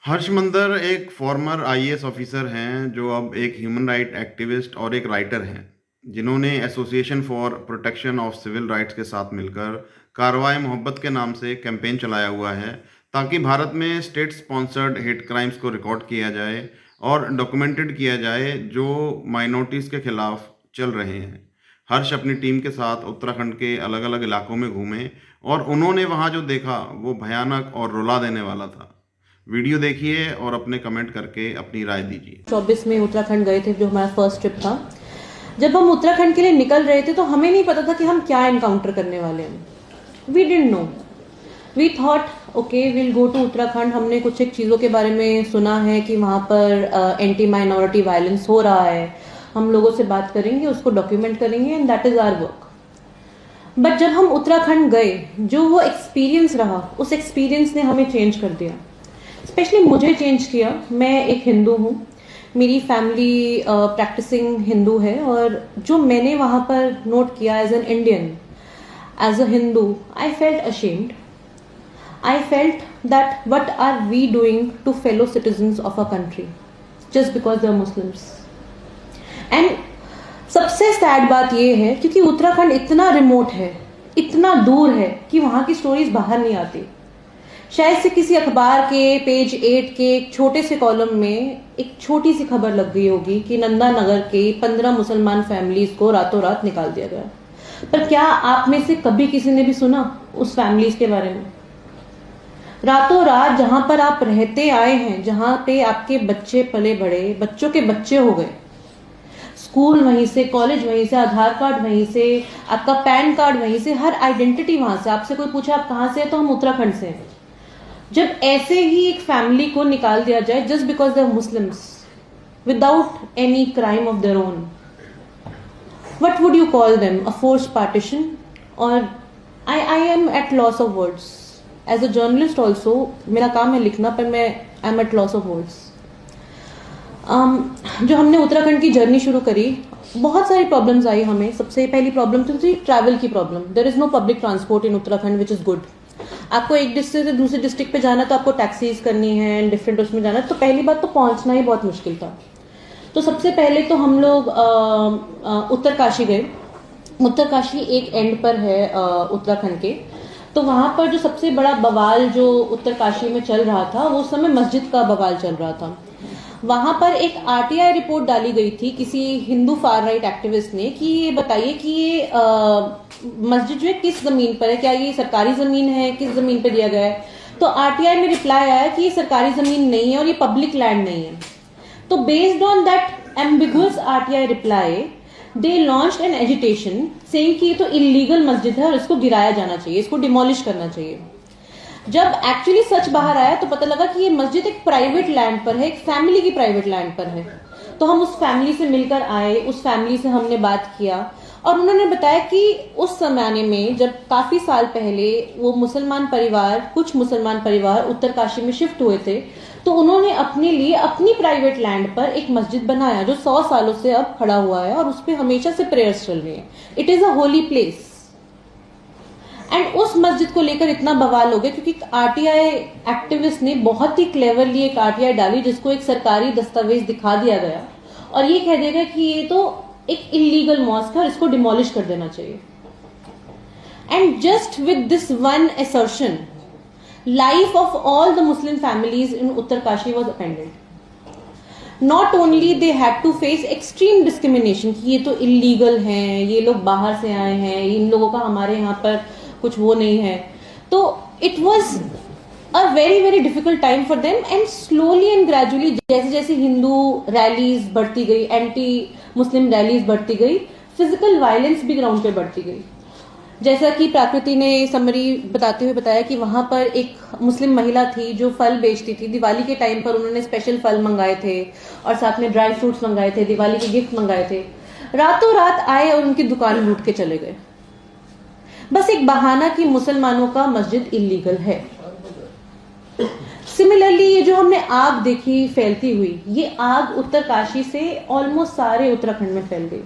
हर्ष मंदर एक farmer IAS officer हैं जो अब एक ह्यूमन राइट एक्टिविस्ट और एक राइटर हैं, जिन्होंने association for protection of civil rights के साथ मिलकर कार्रवाई मोहब्बत के नाम से एक कैंपेन चलाया हुआ है ताकि भारत में स्टेट स्पॉन्सर्ड हेट क्राइम्स को रिकॉर्ड किया जाए और डॉक्यूमेंटेड किया जाए जो माइनॉरिटीज़ के खिलाफ चल रहे हैं। हर्ष अपनी टीम के साथ उत्तराखंड के अलग अलग इलाकों में घूमे और उन्होंने वहाँ जो देखा वो भयानक और रुला देने वाला था। वीडियो देखिए और अपने कमेंट करके अपनी राय दीजिए। 24 में उत्तराखंड गए थे, जो हमारा फर्स्ट ट्रिप था। जब हम उत्तराखंड के लिए निकल रहे थे तो हमें नहीं पता था कि हम क्या एनकाउंटर करने वाले हैं। We didn't know, we thought okay will go to Uttarakhand. हमने कुछ एक चीज़ों के बारे में सुना है कि वहाँ पर एंटी माइनॉरिटी वायलेंस हो रहा है, हम लोगों से बात करेंगे, उसको डॉक्यूमेंट करेंगे and that is our work. But जब हम उत्तराखंड गए, जो वो एक्सपीरियंस रहा, उस एक्सपीरियंस ने हमें चेंज कर दिया। स्पेशली मुझे चेंज किया। मैं एक हिंदू हूँ, मेरी फैमिली प्रैक्टिसिंग हिंदू है, और जो मैंने वहाँ पर नोट किया as an Indian, as a Hindu, I felt ashamed. I felt that what are we doing to fellow citizens of a country just because they are Muslims. And सबसे सैड बात यह है क्योंकि उत्तराखंड इतना रिमोट है, इतना दूर है कि वहाँ की स्टोरीज बाहर नहीं आती। शायद से किसी अखबार के पेज 8 के एक छोटे से कॉलम में एक छोटी सी खबर लग गई होगी कि नंदा नगर के 15 मुसलमान फैमिलीज को रातों रात निकाल दिया गया। पर क्या आप में से कभी किसी ने भी सुना उस फैमिलीज के बारे में? रातों रात जहां पर आप रहते आए हैं, जहां पे आपके बच्चे पले बड़े, बच्चों के बच्चे हो गए, स्कूल वहीं से, कॉलेज वहीं से, आधार कार्ड वहीं से, आपका पैन कार्ड वहीं से, हर आइडेंटिटी वहां से। आपसे कोई पूछा आप कहां से हैं तो हम उत्तराखंड से हैं। जब ऐसे ही एक फैमिली को निकाल दिया जाए just because they are Muslims without any crime of their own, what would you call them? A force partition? और I am at loss of words. As a journalist also मेरा काम है लिखना, पर मैं I am at loss of words. जो हमने उत्तराखंड की जर्नी शुरू करी, बहुत सारी प्रॉब्लम्स आई हमें। सबसे पहली प्रॉब्लम तो थी ट्रैवल की problem. There is no public transport in Uttarakhand which is good. आपको एक डिस्ट्रिक्ट से दूसरे डिस्ट्रिक्ट पे जाना तो आपको टैक्सीज करनी है, डिफरेंट उसमें जाना, तो पहली बात तो पहुंचना ही बहुत मुश्किल था। तो सबसे पहले तो हम लोग उत्तरकाशी गए। उत्तरकाशी एक एंड पर है उत्तराखंड के। तो वहां पर जो सबसे बड़ा बवाल जो उत्तरकाशी में चल रहा था, वो उस समय मस्जिद का बवाल चल रहा था। वहां पर एक आरटीआई रिपोर्ट डाली गई थी किसी हिंदू फार राइट एक्टिविस्ट ने कि ये बताइए कि ये मस्जिद जो है किस जमीन पर है, क्या ये सरकारी जमीन है, किस जमीन पर दिया गया है? तो आरटीआई में रिप्लाई आया कि ये सरकारी जमीन नहीं है और ये पब्लिक लैंड नहीं है। तो based on that ambiguous RTI reply, they launched N agitation saying कि ये तो इलीगल मस्जिद है और इसको गिराया जाना चाहिए, इसको डिमोलिश करना चाहिए। जब एक्चुअली सच बाहर आया तो पता लगा कि ये मस्जिद एक प्राइवेट लैंड पर है, एक फैमिली की प्राइवेट लैंड पर है। तो हम उस फैमिली से मिलकर आए, उस फैमिली से हमने बात किया और उन्होंने बताया कि उस जमाने में जब काफी साल पहले वो मुसलमान परिवार, कुछ मुसलमान परिवार उत्तरकाशी में शिफ्ट हुए थे, तो उन्होंने अपने लिए अपनी प्राइवेट लैंड पर एक मस्जिद बनाया जो 100 सालों से अब खड़ा हुआ है और उस पर हमेशा से प्रेयर्स चल रही है। It is a holy place. And उस मस्जिद को लेकर इतना बवाल हो गया क्योंकि आरटीआई एक्टिविस्ट ने बहुत ही क्लेवरली एक आरटीआई डाली जिसको एक सरकारी दस्तावेज दिखा दिया गया और ये कह दिया गया कि ये तो एक इलीगल मॉस्क है और इसको डिमोलिश कर देना चाहिए। And just with this one assertion, life of all the Muslim families in Uttarkashi was upended. Not only they had to face extreme discrimination कि ये तो इलीगल हैं, ये लोग बाहर से आए हैं, इन लोगों का हमारे यहाँ पर कुछ वो नहीं है। तो it was a very very difficult time for them. And slowly and gradually जैसे जैसे हिंदू रैलीज बढ़ती गई, एंटी मुस्लिम रैलीज बढ़ती गई, फिजिकल वायलेंस भी ग्राउंड पे बढ़ती गई। जैसा कि प्राकृति ने समरी बताते हुए बताया कि वहां पर एक मुस्लिम महिला थी जो फल बेचती थी। दिवाली के टाइम पर उन्होंने स्पेशल फल मंगाए थे और साथ में ड्राई फ्रूट्स मंगाए थे, दिवाली के गिफ्ट मंगाए थे। रातों रात आए और उनकी दुकान लूट के चले गए, बस एक बहाना कि मुसलमानों का मस्जिद इलीगल है। सिमिलरली ये जो हमने आग देखी फैलती हुई, ये आग उत्तरकाशी से ऑलमोस्ट सारे उत्तराखंड में फैल गई।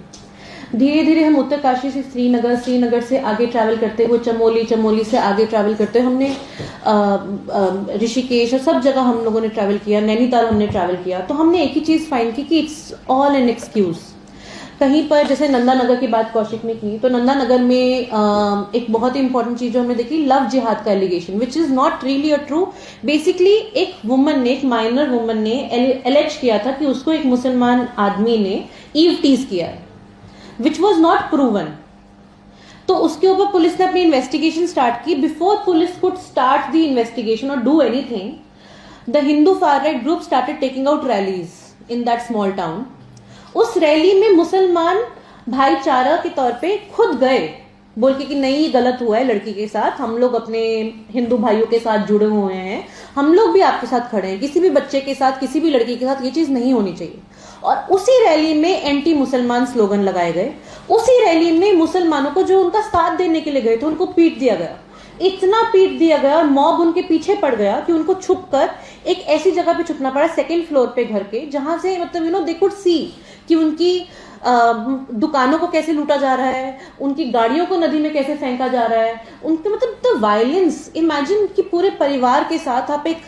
धीरे धीरे हम उत्तरकाशी से श्रीनगर, श्रीनगर से आगे ट्रैवल करते हुए चमोली, चमोली से आगे ट्रैवल करते हुए हमने ऋषिकेश और सब जगह हम लोगों ने ट्रैवल किया, नैनीताल हमने ट्रैवल किया। तो हमने एक ही चीज फाइंड की कि इट्स ऑल एन एक्सक्यूज। कहीं पर जैसे नंदा नगर की बात कौशिक ने की, तो नंदा नगर में एक बहुत ही इंपॉर्टेंट चीज जो हमने देखी, लव जिहाद का allegation, which is not really a true. Basically एक वुमन ने, एक माइनर वुमन ने एलेज किया था कि उसको एक मुसलमान आदमी ने ईव टीज किया है, विच वॉज नॉट प्रूवन। तो उसके ऊपर पुलिस ने अपनी इन्वेस्टिगेशन स्टार्ट की। Before police could start the investigation और do anything, the Hindu far right group started taking out rallies in that small town. उस रैली में मुसलमान भाईचारा के तौर पे खुद गए, बोल के कि नहीं ये गलत हुआ है लड़की के साथ, हम लोग अपने हिंदू भाइयों के साथ जुड़े हुए हैं, हम लोग भी आपके साथ खड़े हैं, किसी भी बच्चे के साथ, किसी भी लड़की के साथ ये चीज नहीं होनी चाहिए। और उसी रैली में एंटी मुसलमान स्लोगन लगाए गए। उसी रैली में मुसलमानों को जो उनका साथ देने के लिए गए थे उनको पीट दिया गया। इतना पीट दिया गया और मॉब उनके पीछे पड़ गया कि उनको छुपकर एक ऐसी जगह पे छुपना पड़ा, सेकंड फ्लोर पे घर के, जहां से मतलब दे कुड सी कि उनकी दुकानों को कैसे लूटा जा रहा है, उनकी गाड़ियों को नदी में कैसे फेंका जा रहा है, उनके मतलब द वायलेंस। इमेजिन कि पूरे परिवार के साथ आप एक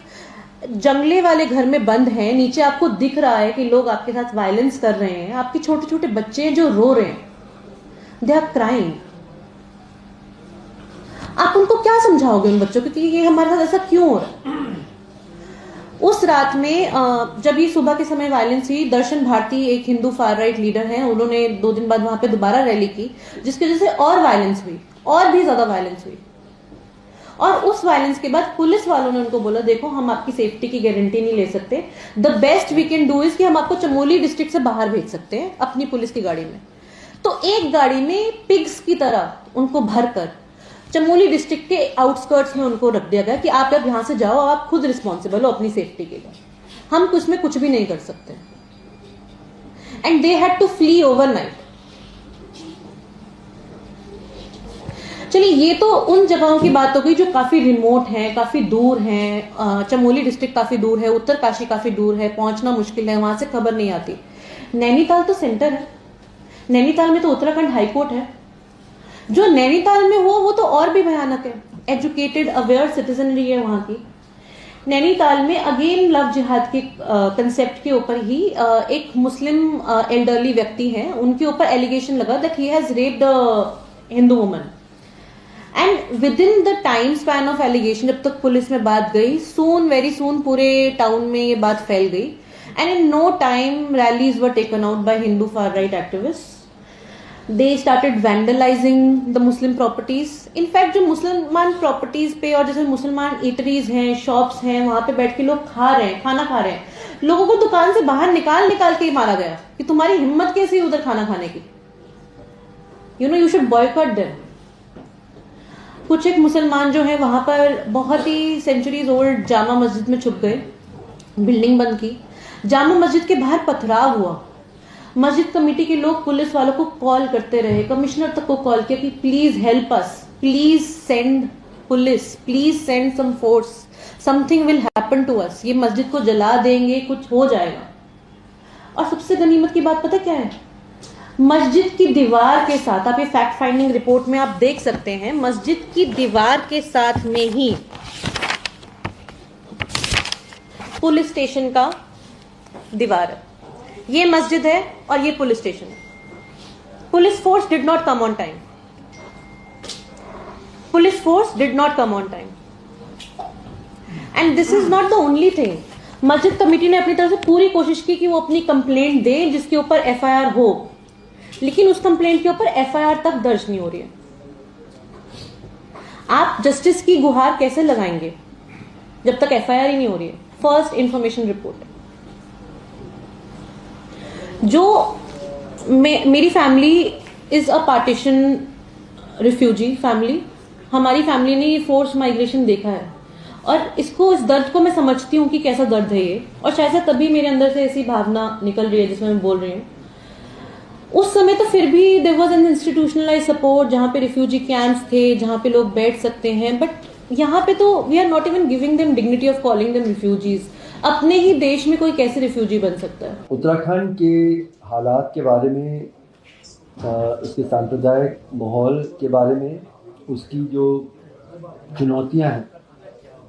जंगले वाले घर में बंद हैं, नीचे आपको दिख रहा है कि लोग आपके साथ वायलेंस कर रहे हैं, आपके छोटे छोटे बच्चे हैं जो रो रहे हैं, दे आर क्राइंग। आप उनको क्या समझाओगे उन बच्चों को कि ये हमारे साथ ऐसा क्यों हो रहा है? उस रात में जब ये सुबह के समय वायलेंस हुई, दर्शन भारती एक हिंदू फार राइट लीडर हैं, उन्होंने 2 दिन बाद वहां पे दोबारा रैली की, जिसकी वजह से और वायलेंस हुई, और भी ज्यादा वायलेंस हुई। और उस वायलेंस के बाद पुलिस वालों ने उनको बोला, देखो हम आपकी सेफ्टी की गारंटी नहीं ले सकते, the best we can do is कि हम आपको चमोली डिस्ट्रिक्ट से बाहर भेज सकते हैं अपनी पुलिस की गाड़ी में। तो एक गाड़ी में पिग्स की तरह उनको भरकर चमोली डिस्ट्रिक्ट के आउटस्कर्ट्स में उनको रख दिया गया कि आप अब यहां से जाओ, आप खुद रिस्पॉन्सिबल हो अपनी सेफ्टी के लिए, हम उसमें कुछ भी नहीं कर सकते। And they had to flee overnight. चलिए, ये तो उन जगहों की बात हो गई जो काफी रिमोट हैं, काफी दूर हैं। चमोली डिस्ट्रिक्ट काफी दूर है, उत्तरकाशी काफी दूर है, पहुंचना मुश्किल है, वहां से खबर नहीं आती। नैनीताल तो सेंटर है, नैनीताल में तो उत्तराखंड हाईकोर्ट है। जो नैनीताल में हो वो तो और भी भयानक है। एजुकेटेड अवेयर सिटीजनरी है वहां की। नैनीताल में अगेन लव जिहाद के कंसेप्ट के ऊपर ही एक मुस्लिम एल्डरली व्यक्ति है, उनके ऊपर एलिगेशन लगा that he has raped a Hindu woman. And within the time span of allegation, जब तक पुलिस में बात गई, सून वेरी सून पूरे टाउन में ये बात फैल गई। And in no time rallies were taken out by Hindu far right activist. They started vandalizing the Muslim properties. In fact, जो मुसलमान प्रॉपर्टीज पे और जैसे मुसलमान ईटरीज हैं, शॉप्स हैं, वहां पे बैठ के लोग खा रहे हैं, खाना खा रहे हैं, लोगों को दुकान से बाहर निकाल के ही मारा गया कि तुम्हारी हिम्मत कैसी उधर खाना खाने की, you should boycott them. कुछ एक मुसलमान जो है वहां पर बहुत ही सेंचुरीज ओल्ड जामा मस्जिद में छुप गए, बिल्डिंग बंद की, जामा मस्जिद के बाहर पथराव हुआ। मस्जिद कमेटी के लोग पुलिस वालों को कॉल करते रहे, कमिश्नर तक को कॉल किया कि please help us, please send police, please send some force, something will happen to us, ये मस्जिद को जला देंगे, कुछ हो जाएगा। और सबसे गनीमत की बात पता क्या है? मस्जिद की दीवार के साथ, आप ये फैक्ट फाइंडिंग रिपोर्ट में आप देख सकते हैं, मस्जिद की दीवार के साथ में ही पुलिस स्टेशन का दीवार है। ये मस्जिद है और ये पुलिस स्टेशन है। Police force did not come on time, police force did not come on time. And this is not the only thing. मस्जिद कमेटी ने अपनी तरफ से पूरी कोशिश की कि वो अपनी कंप्लेंट दे जिसके ऊपर एफआईआर हो, लेकिन उस कंप्लेंट के ऊपर एफआईआर तक दर्ज नहीं हो रही है। आप जस्टिस की गुहार कैसे लगाएंगे जब तक एफआईआर ही नहीं हो रही है? First information report. जो मेरी family is a partition refugee family, हमारी फैमिली ने ये फोर्स माइग्रेशन देखा है और इस दर्द को मैं समझती हूँ कि कैसा दर्द है ये, और शायद से तभी मेरे अंदर से ऐसी भावना निकल रही है जिसमें मैं बोल रही हूँ। उस समय तो फिर भी there was an institutionalised support, जहाँ पे रिफ्यूजी कैंप्स थे, जहाँ पे लोग बैठ सकते हैं, बट यहाँ पे तो we are not even giving them dignity of calling them refugees. अपने ही देश में कोई कैसे रिफ्यूजी बन सकता है? उत्तराखंड के हालात के बारे में उसके सांप्रदायिक माहौल के बारे में, उसकी जो चुनौतियां हैं,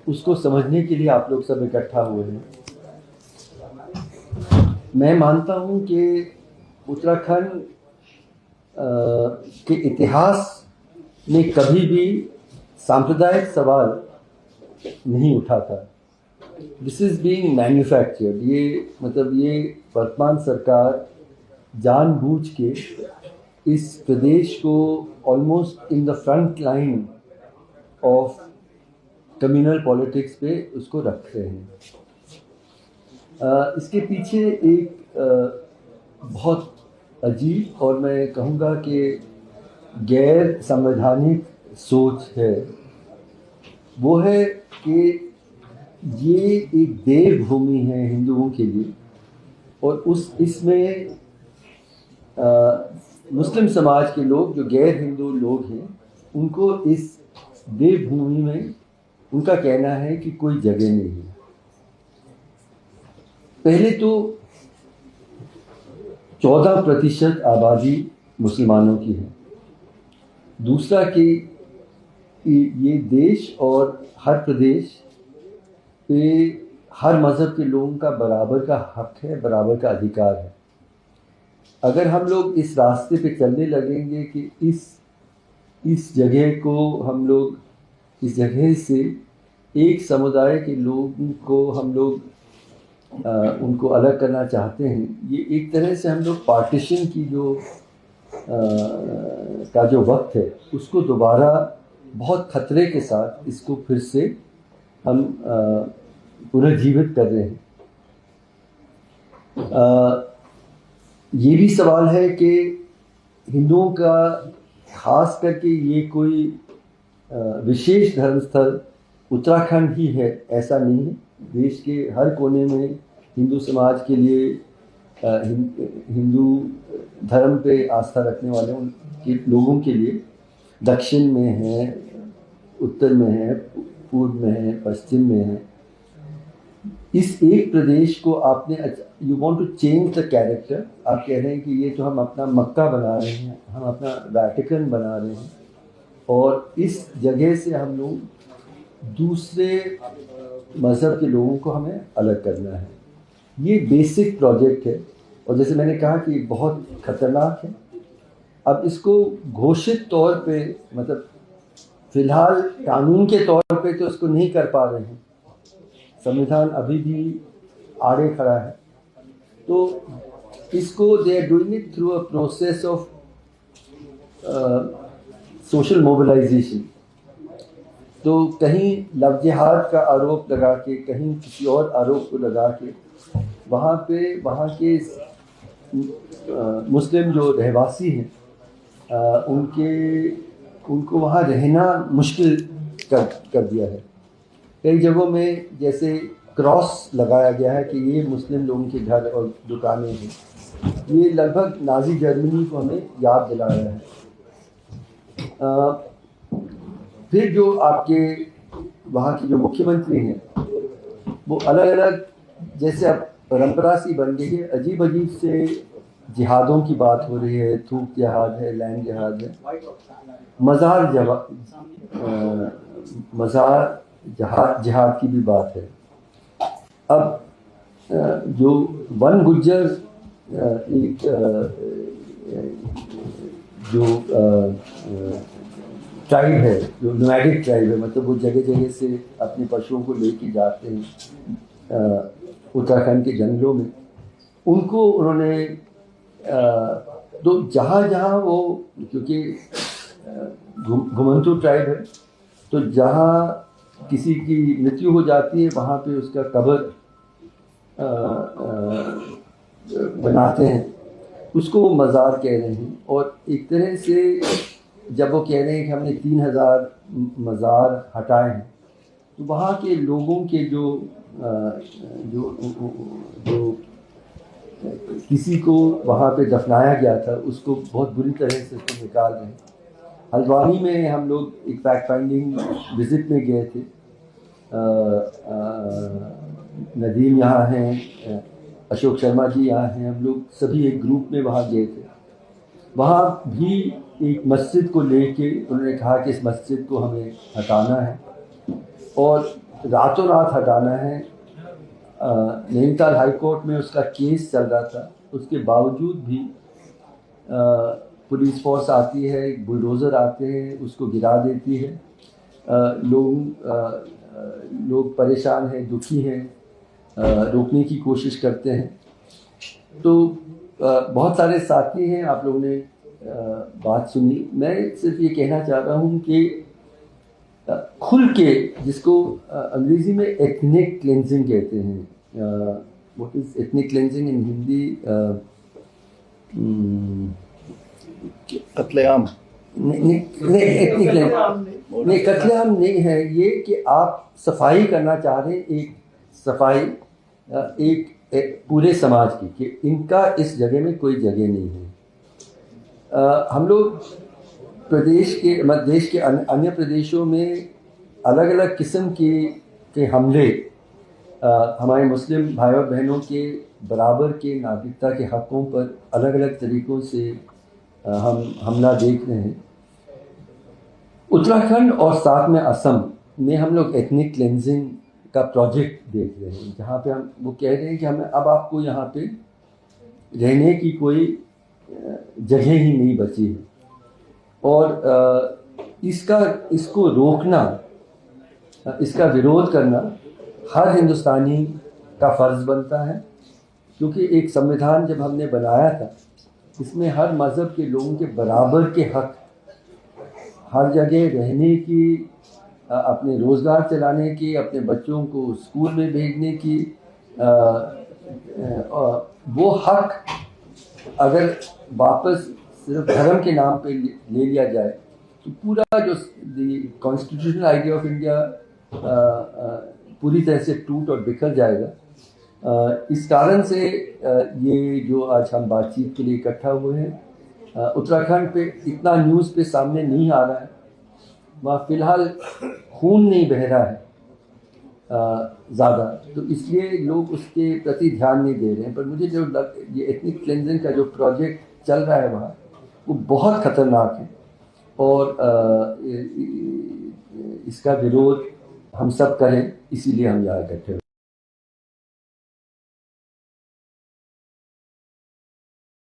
उसको समझने के लिए आप लोग सब इकट्ठा हुए हैं। मैं मानता हूं कि उत्तराखंड के इतिहास में कभी भी सांप्रदायिक सवाल नहीं उठा था। This is being manufactured. ये मतलब ये वर्तमान सरकार जानबूझ के इस प्रदेश को almost in the front line of communal politics पे उसको रख रहे हैं। इसके पीछे एक बहुत अजीब और मैं कहूँगा कि गैर संवैधानिक सोच है। वो है कि ये एक देवभूमि है हिंदुओं के लिए, और इसमें मुस्लिम समाज के लोग जो गैर हिंदू लोग हैं, उनको इस देवभूमि में उनका कहना है कि कोई जगह नहीं है। पहले तो 14% आबादी मुसलमानों की है। दूसरा कि ये देश और हर प्रदेश पे हर मज़हब के लोगों का बराबर का हक है, बराबर का अधिकार है। अगर हम लोग इस रास्ते पे चलने लगेंगे कि इस जगह को हम लोग, इस जगह से एक समुदाय के लोगों को हम लोग उनको अलग करना चाहते हैं, ये एक तरह से हम लोग पार्टीशन की का जो वक्त है, उसको दोबारा बहुत खतरे के साथ इसको फिर से हम पुनर्जीवित कर रहे हैं। ये भी सवाल है कि हिंदुओं का खास करके ये कोई विशेष धर्मस्थल उत्तराखंड ही है, ऐसा नहीं है। देश के हर कोने में हिंदू समाज के लिए, हिंदू धर्म पे आस्था रखने वाले उनके लोगों के लिए दक्षिण में है, उत्तर में है, पूर्व में है, पश्चिम में है। इस एक प्रदेश को आपने, you want to change the character. आप कह रहे हैं कि ये तो हम अपना मक्का बना रहे हैं, हम अपना वैटिकन बना रहे हैं, और इस जगह से हम लोग दूसरे मज़हब के लोगों को हमें अलग करना है। ये बेसिक प्रोजेक्ट है, और जैसे मैंने कहा कि ये बहुत ख़तरनाक है। अब इसको घोषित तौर पे, मतलब फ़िलहाल कानून के तौर पे तो इसको नहीं कर पा रहे हैं, संविधान अभी भी आड़े खड़ा है। तो इसको they are doing it through a process of social mobilisation. तो कहीं लव जिहाद का आरोप लगा के, कहीं किसी और आरोप को लगा के, वहाँ के मुस्लिम जो रहवासी हैं, उनको वहाँ रहना मुश्किल कर दिया है। कई जगहों में जैसे क्रॉस लगाया गया है कि ये मुस्लिम लोगों के घर और दुकानें हैं। ये लगभग नाजी जर्मनी को हमें याद दिला रहा है। फिर जो आपके वहाँ के जो मुख्यमंत्री हैं, वो अलग अलग, जैसे अब परंपरा सी बन गई है, अजीब अजीब से जिहादों की बात हो रही है। थूक जिहाद है, लैंड जिहाद है, मज़ार जिहाद की भी बात है। अब जो वन गुज्जर एक जो ट्राइब है, जो नोमैडिक ट्राइब है, मतलब वो जगह जगह से अपने पशुओं को लेके जाते हैं उत्तराखंड के जंगलों में। उनको उन्होंने तो जहाँ जहाँ वो, क्योंकि घुमंतू ट्राइब है, तो जहाँ किसी की मृत्यु हो जाती है वहाँ पे उसका कब्र बनाते हैं, उसको वो मज़ार कह रहे हैं। और एक तरह से जब वो कह रहे हैं कि हमने 3000 मज़ार हटाए हैं, तो वहाँ के लोगों के जो किसी को वहाँ पे दफनाया गया था, उसको बहुत बुरी तरह से उसको निकाल रहे हैं। हल्द्वानी में हम लोग एक फैक्ट फाइंडिंग विज़िट में गए थे। नदीम यहाँ हैं, अशोक शर्मा जी यहाँ हैं, हम लोग सभी एक ग्रुप में वहाँ गए थे। वहाँ भी एक मस्जिद को लेके उन्होंने कहा कि इस मस्जिद को हमें हटाना है और रातों रात हटाना है। नैनीताल हाई कोर्ट में उसका केस चल रहा था, उसके बावजूद भी पुलिस फोर्स आती है, बुलडोज़र आते हैं, उसको गिरा देती है। लोग परेशान हैं, दुखी हैं, रोकने की कोशिश करते हैं। तो बहुत सारे साथी हैं, आप लोगों ने बात सुनी। मैं सिर्फ ये कहना चाह रहा हूँ कि खुल के, जिसको अंग्रेजी में एथनिक क्लेंजिंग कहते हैं, व्हाट इज एथनिक क्लेंजिंग इन हिंदी? कत्लेआम नहीं, कत्लेआम नहीं है ये, कि आप सफाई करना चाह रहे हैं, एक सफाई एक पूरे समाज की, कि इनका इस जगह में कोई जगह नहीं है। हम लोग देश के अन्य प्रदेशों में अलग अलग किस्म के हमले हमारे मुस्लिम भाई और बहनों के बराबर के नागरिकता के हकों पर अलग अलग तरीक़ों से हम हमला देख रहे हैं। उत्तराखंड और साथ में असम में हम लोग एथनिक क्लेंजिंग का प्रोजेक्ट देख रहे हैं, जहाँ पे हम वो कह रहे हैं कि हमें अब आपको यहाँ पे रहने की कोई जगह ही नहीं बची है और इसको रोकना, इसका विरोध करना हर हिंदुस्तानी का फ़र्ज़ बनता है, क्योंकि एक संविधान जब हमने बनाया था इसमें हर मज़हब के लोगों के बराबर के हक, हर जगह रहने की, अपने रोज़गार चलाने की, अपने बच्चों को स्कूल में भेजने की, वो हक अगर वापस सिर्फ धर्म के नाम पे ले लिया जाए तो पूरा जो कॉन्स्टिट्यूशनल आइडिया ऑफ इंडिया पूरी तरह से टूट और बिखर जाएगा। इस कारण से ये जो आज हम बातचीत के लिए इकट्ठा हुए हैं, उत्तराखंड पे इतना न्यूज़ पे सामने नहीं आ रहा है, वहाँ फ़िलहाल खून नहीं बह रहा है ज़्यादा, तो इसलिए लोग उसके प्रति ध्यान नहीं दे रहे हैं। पर मुझे जो ये एथनिक क्लेंजिंग का जो प्रोजेक्ट चल रहा है वहाँ, वो बहुत ख़तरनाक है और इसका विरोध हम सब करें, इसीलिए हम यहाँ इकट्ठे हुए।